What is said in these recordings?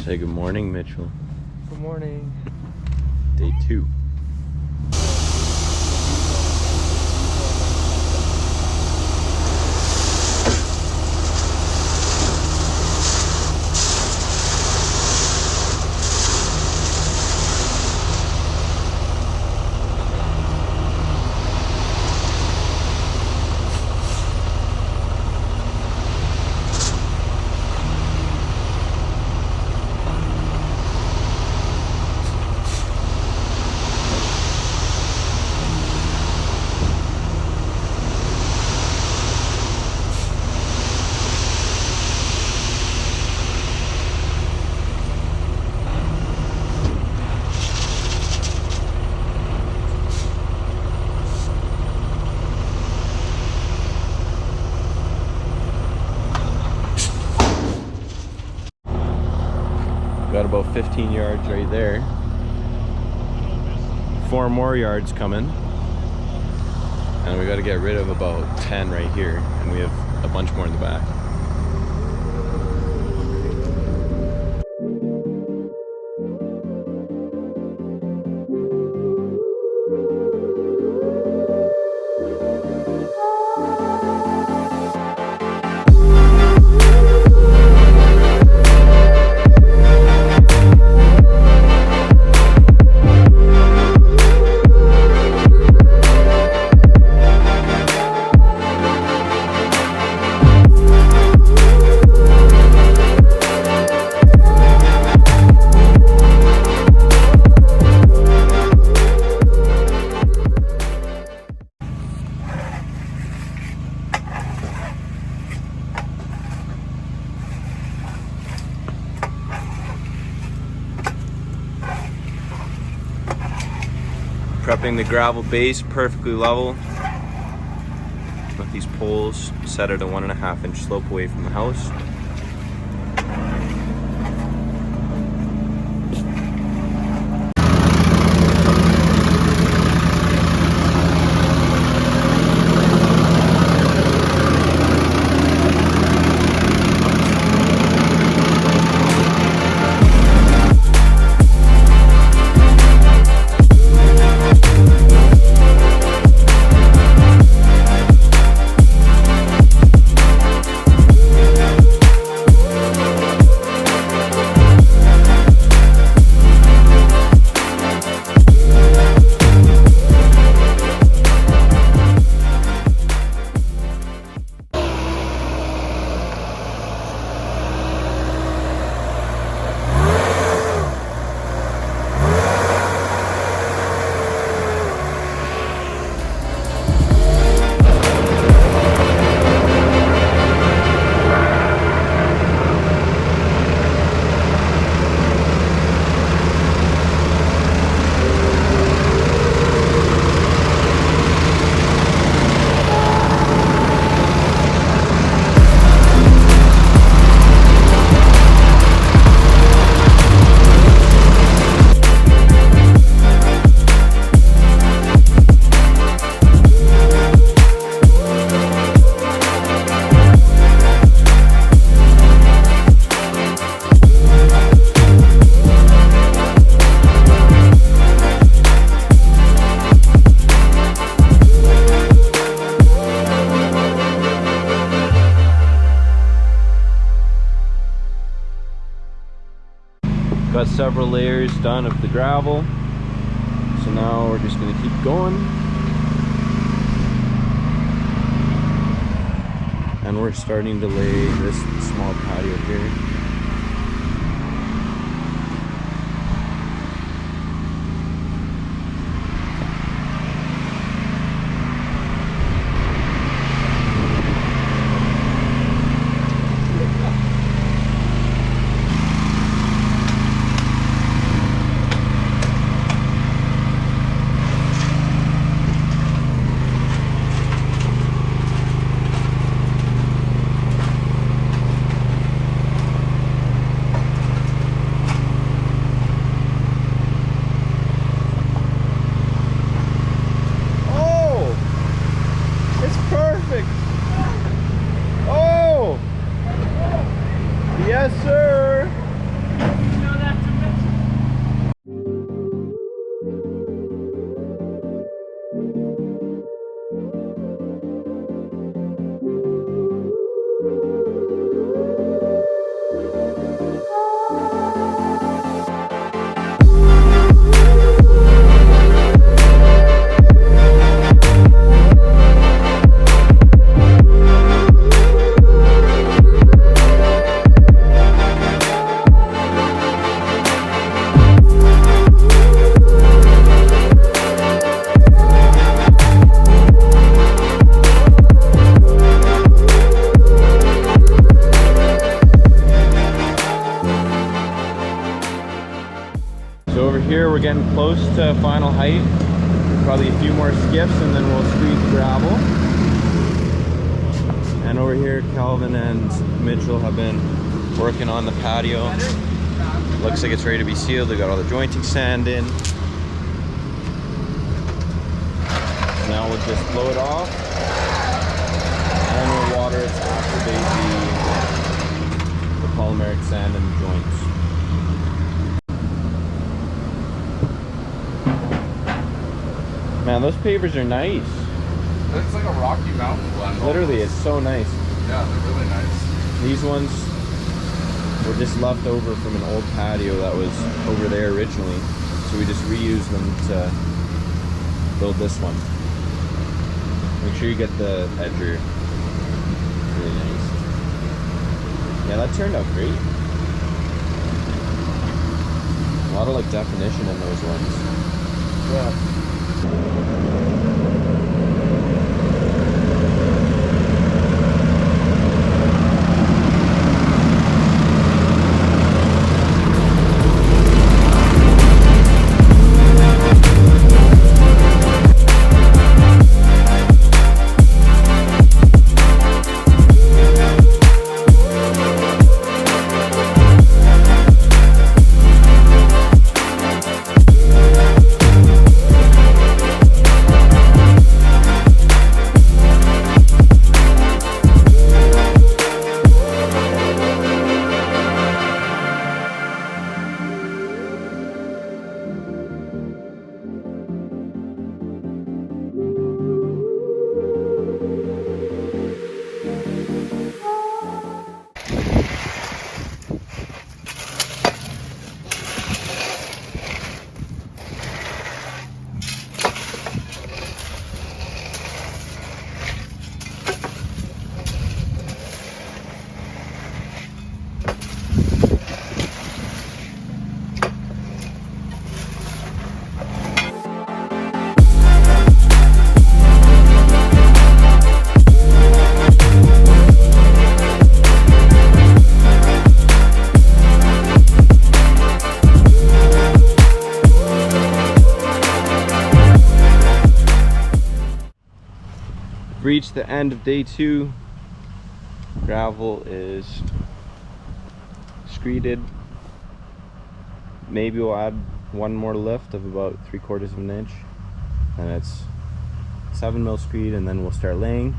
Say good morning, Mitchell. Good morning. Day 2. Got about 15 yards right there. 4 more yards coming. And we got to get rid of about 10 right here. And we have a bunch more in the back. Prepping the gravel base perfectly level with these poles set at a 1.5 inch slope away from the house. Got several layers done of the gravel, so now we're just going to keep going, and we're starting to lay this small patio here. So over here we're getting close to final height. Probably a few more skips and then we'll screed the gravel. And over here Calvin and Mitchell have been working on the patio. Looks like it's ready to be sealed. They got all the jointing sand in. Now we'll just blow it off and we'll water it to activate the polymeric sand in the joints. Man, those pavers are nice. It's like a Rocky Mountain blend. Literally, it's so nice. Yeah, they're really nice. These ones were just left over from an old patio that was over there originally. So we just reused them to build this one. Make sure you get the edger. Really nice. Yeah, that turned out great. A lot of like definition in those ones. Yeah. Reached the end of day 2. Gravel is screeded. Maybe we'll add one more lift of about 3/4 of an inch, and it's 7 mil screed, and then we'll start laying.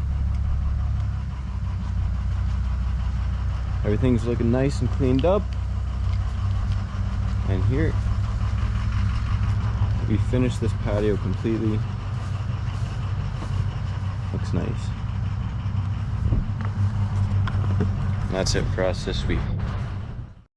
Everything's looking nice and cleaned up, and here we finished this patio completely. Looks nice. That's it for us this week.